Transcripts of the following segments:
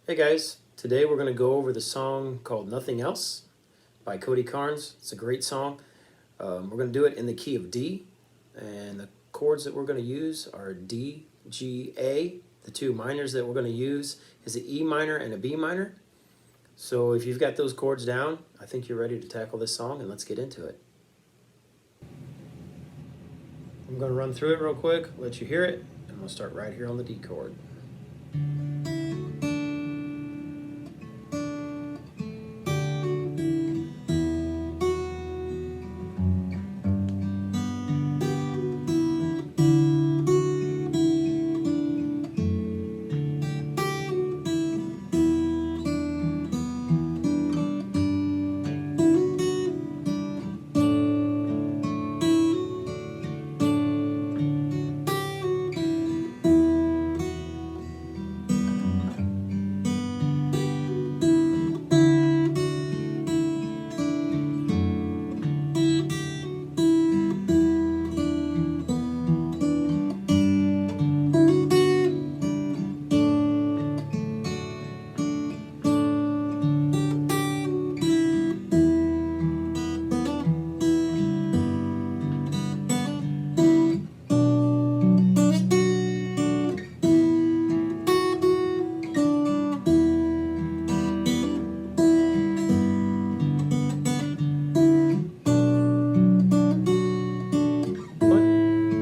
Hey guys, today we're going to go over the song called Nothing Else by Cody Carns. It's a great song. We're going to do it in the key of D, and the chords that we're going to use are D, G, A. The two minors that we're going to use is a E minor and a B minor. So if you've got those chords down, I think you're ready to tackle this song, and let's get into it. I'm going to run through it real quick, let you hear it, and we'll start right here on the D chord.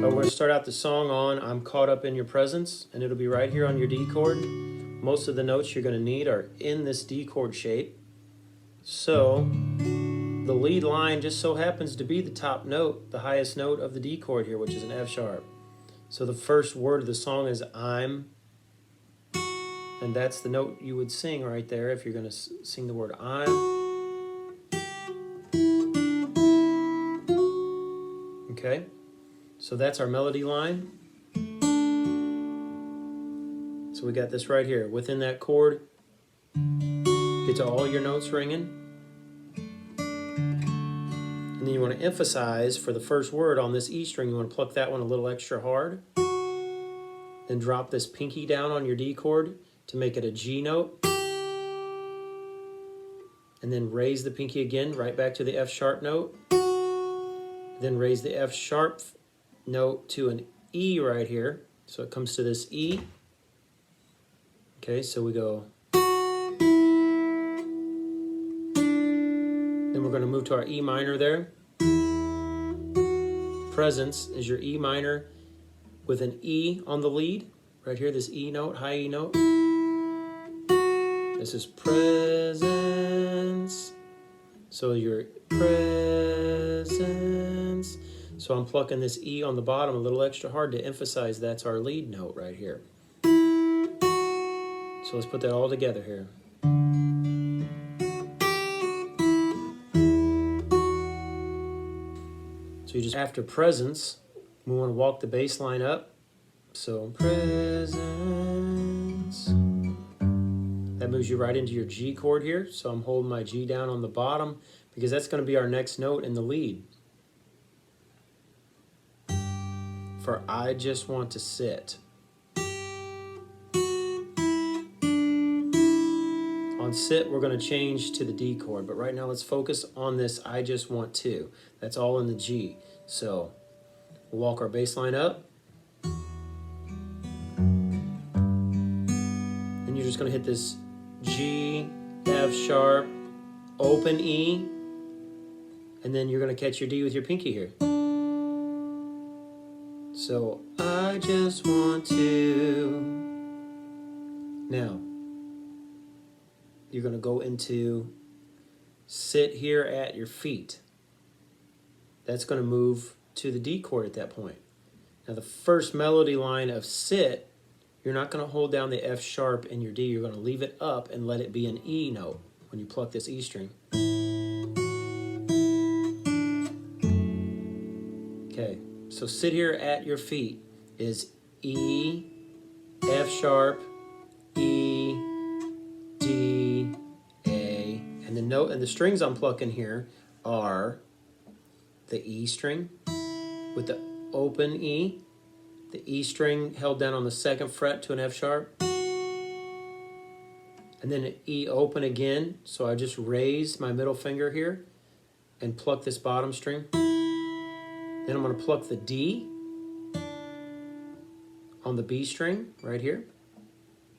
We're going to start out the song on I'm Caught Up in Your Presence, and it'll be right here on your D chord. Most of the notes you're going to need are in this D chord shape. So the lead line just so happens to be the top note, the highest note of the D chord here, which is an F sharp. So the first word of the song is I'm, and that's the note you would sing right there if you're going to sing the word I'm. Okay? So that's our melody line. So we got this right here. Within that chord, get to all your notes ringing. And then you want to emphasize for the first word on this E string, you want to pluck that one a little extra hard. Then drop this pinky down on your D chord to make it a G note. And then raise the pinky again right back to the F sharp note. Then raise the F sharp note to an E right here. So it comes to this E. Okay, so we go. Then we're going to move to our E minor there. Presence is your E minor with an E on the lead. Right here, this E note, high E note. This is presence. So your presence. So I'm plucking this E on the bottom a little extra hard to emphasize that's our lead note right here. So let's put that all together here. So you just, after presence, we want to walk the bass line up. So presence. That moves you right into your G chord here. So I'm holding my G down on the bottom because that's going to be our next note in the lead. For I just want to sit. On sit, we're going to change to the D chord, but right now let's focus on this I just want to. That's all in the G. So we'll walk our bass line up. And you're just going to hit this G, F sharp, open E, and then you're going to catch your D with your pinky here. So I just want to. Now, you're going to go into sit here at your feet. That's going to move to the D chord at that point. Now the first melody line of sit, you're not going to hold down the F sharp in your D. You're going to leave it up and let it be an E note when you pluck this E string. Okay, so sit here at your feet is E, F sharp, E, D, A, and the note and the strings I'm plucking here are the E string with the open E, the E string held down on the second fret to an F sharp, And then E open again. So I just raise my middle finger here and pluck this bottom string. Then I'm going to pluck the D on the B string right here.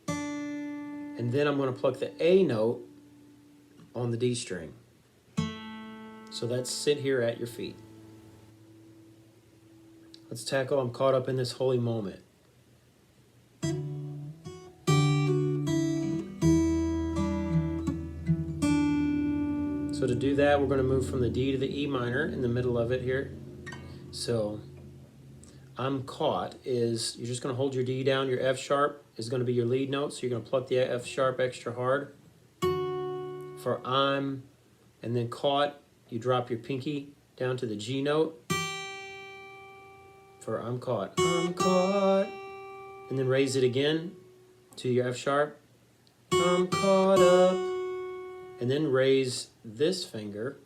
And then I'm going to pluck the A note on the D string. So that's sit here at your feet. Let's tackle I'm caught up in this holy moment. So to do that, we're going to move from the D to the E minor in the middle of it here. So I'm caught is, you're just going to hold your D down. Your F sharp is going to be your lead note. So you're going to pluck the F sharp extra hard. For I'm, and then caught, you drop your pinky down to the G note. For I'm caught, and then raise it again to your F sharp. I'm caught up, and then raise this finger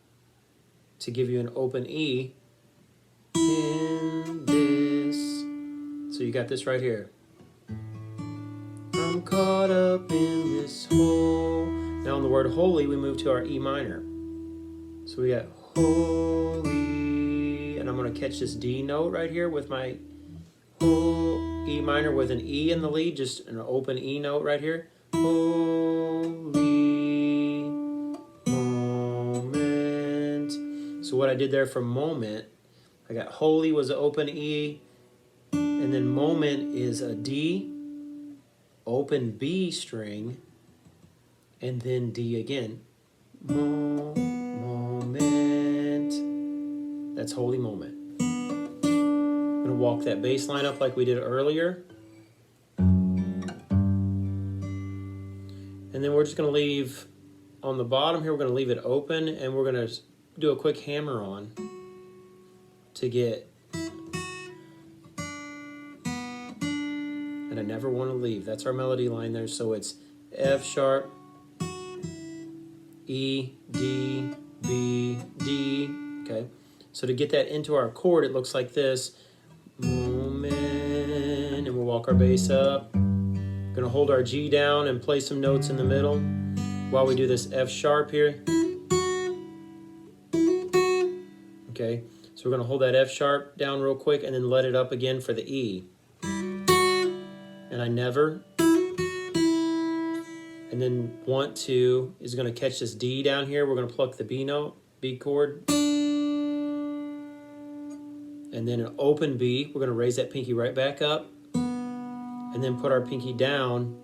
to give you an open E in this. So you got this right here. I'm caught up in this hole. Now on the word holy, we move to our E minor. So we got holy, and I'm going to catch this D note right here with my E minor with an E in the lead, just an open E note right here. Holy moment. So what I did there for moment, I got holy was an open E, and then moment is a D, open B string, and then D again. That's holy moment. I'm going to walk that bass line up like we did earlier. And then we're just going to leave on the bottom here, we're going to leave it open, and we're going to do a quick hammer on to get, and I never want to leave. That's our melody line there. So it's F sharp, E, D, B, D. Okay. So to get that into our chord, it looks like this. Moment, and we'll walk our bass up. Gonna hold our G down and play some notes in the middle while we do this F sharp here. Okay, so we're gonna hold that F sharp down real quick and then let it up again for the E. And I never. And then want to is gonna catch this D down here. We're gonna pluck the B note, B chord. And then an open B, we're going to raise that pinky right back up and then put our pinky down.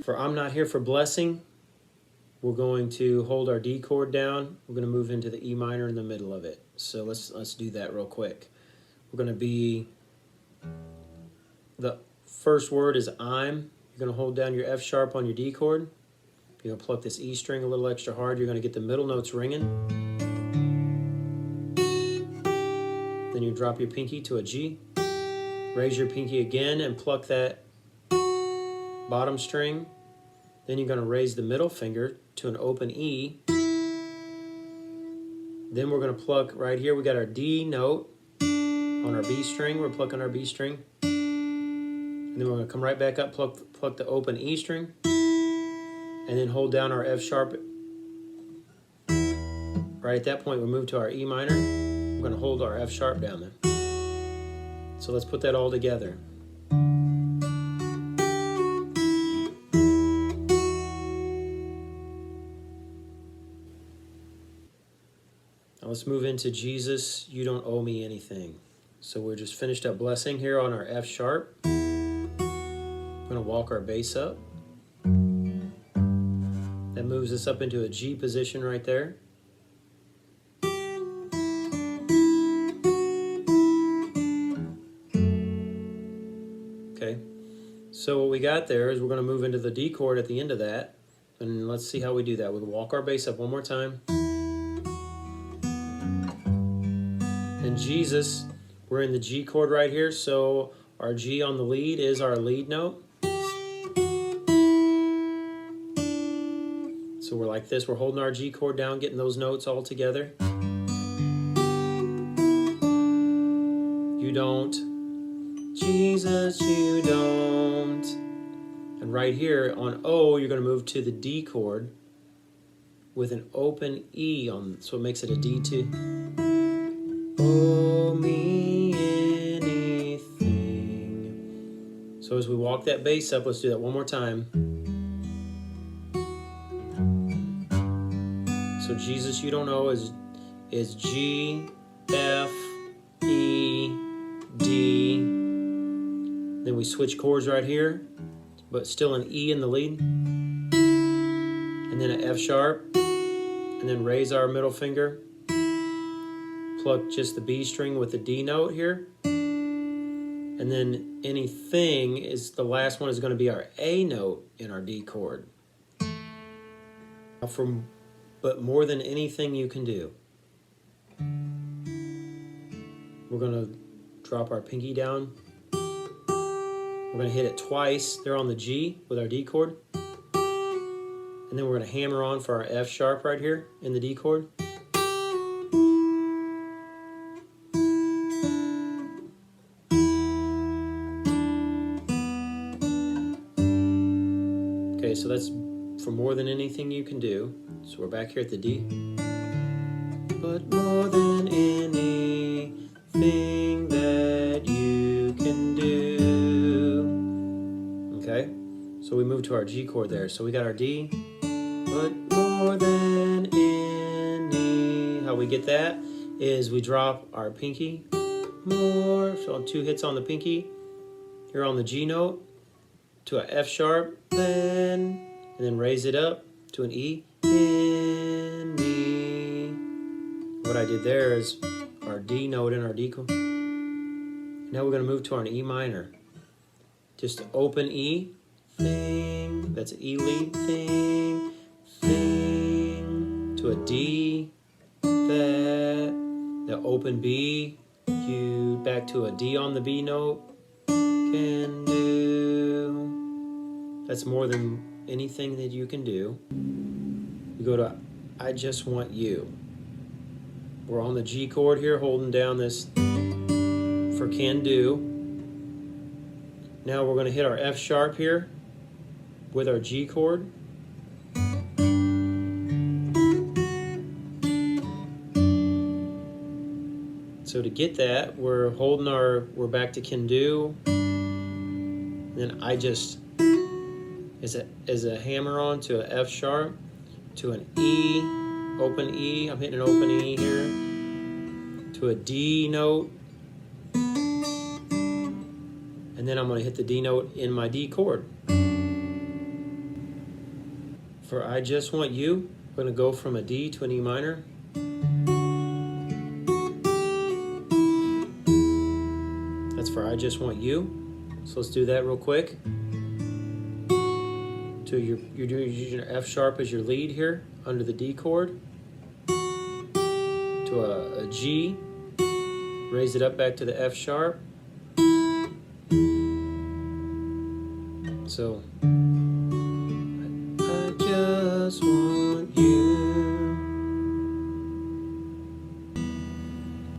For I'm not here for blessing, we're going to hold our D chord down. We're going to move into the E minor in the middle of it. So let's do that real quick. We're going to be, the first word is I'm. You're going to hold down your F sharp on your D chord. You're going to pluck this E string a little extra hard. You're going to get the middle notes ringing. Then you drop your pinky to a G, raise your pinky again and pluck that bottom string. Then you're going to raise the middle finger to an open E. Then we're going to pluck right here, we got our D note on our B string, we're plucking our B string. And then we're going to come right back up, pluck the open E string, and then hold down our F sharp. Right at that point we move to our E minor. We're going to hold our F sharp down then. So let's put that all together. Now let's move into Jesus, you don't owe me anything. So we're just finished up blessing here on our F sharp. We're going to walk our bass up. That moves us up into a G position right there. Okay, so what we got there is we're going to move into the D chord at the end of that, and let's see how we do that. We'll walk our bass up one more time. And Jesus, we're in the G chord right here, so our G on the lead is our lead note. So we're like this, we're holding our G chord down, getting those notes all together. You don't. Jesus, you don't. And right here on O, you're going to move to the D chord with an open E on, so it makes it a D2. Oh, me anything. So as we walk that bass up, let's do that one more time. So Jesus, you don't know is G, F, E, D. Then we switch chords right here, but still an E in the lead. And then an F sharp. And then raise our middle finger. Pluck just the B string with the D note here. And then anything is the last one is going to be our A note in our D chord. But more than anything you can do, we're going to drop our pinky down. We're going to hit it twice there on the G with our D chord. And then we're going to hammer on for our F sharp right here in the D chord. Okay, so that's for more than anything you can do. So we're back here at the D. But more than anything that you can do. Okay, so we move to our G chord there. So we got our D. But more than any. How we get that is we drop our pinky more. So 2 hits on the pinky. Here on the G note to a F sharp, and then raise it up to an E. Any. What I did there is our D note in our D chord. Now we're going to move to our E minor. Just open E, thing. That's an E lead, thing. Thing to a D, that, the open B, you back to a D on the B note, can do. That's more than anything that you can do. You go to I Just Want You. We're on the G chord here, holding down this for can do. Now we're going to hit our F sharp here with our G chord. So to get that, we're back to can do. Then I just is a hammer on to an F sharp, to an E, open E. I'm hitting an open E here, to a D note, and then I'm going to hit the D note in my D chord. For I Just Want You, I'm going to go from a D to an E minor. That's for I Just Want You. So let's do that real quick. So you're using your F sharp as your lead here under the D chord. To a G. Raise it up back to the F sharp. So I just want you.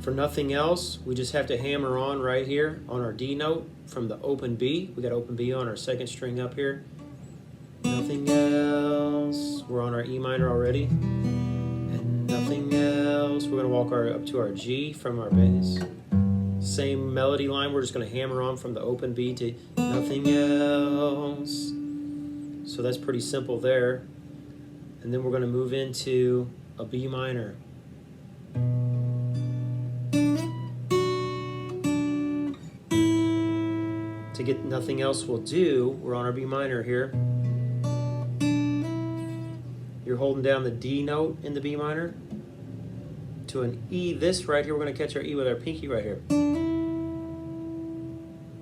For nothing else, we just have to hammer on right here on our D note from the open B. We got open B on our second string up here. Nothing else. We're on our E minor already. And nothing else. We're going to walk up to our G from our bass. Same melody line. We're just going to hammer on from the open B to nothing else. So that's pretty simple there. And then we're going to move into a B minor. To get nothing else will do, we're on our B minor here. You're holding down the D note in the B minor to an E. This right here, we're going to catch our E with our pinky right here.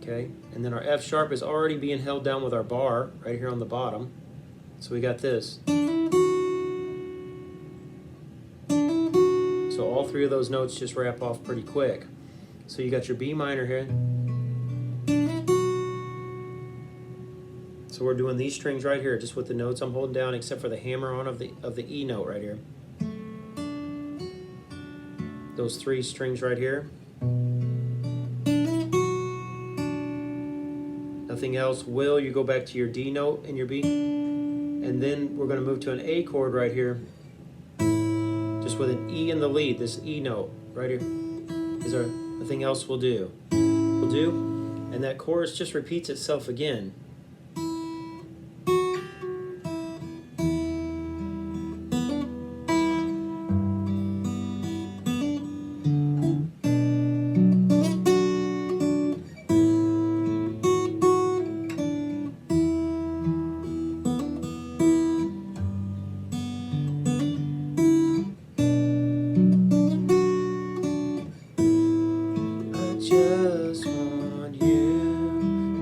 Okay, and then our F sharp is already being held down with our bar right here on the bottom. So we got this. So all 3 of those notes just wrap off pretty quick. So you got your B minor here. So we're doing these strings right here, just with the notes I'm holding down, except for the hammer on of the E note right here. Those 3 strings right here. nothing else will. You go back to your D note in your B, and then we're going to move to an A chord right here, just with an E in the lead. This E note right here is our nothing else will do. Will do, and that chorus just repeats itself again. Just want you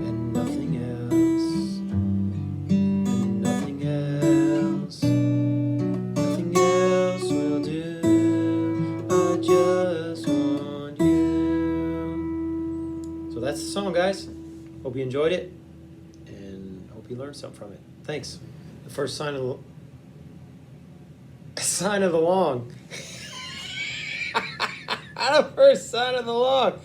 and nothing else, and nothing else, nothing else will do. I just want you. So that's the song, guys. Hope you enjoyed it, and hope you learned something from it. Thanks. The first sign of the sign of the long. The first sign of the long.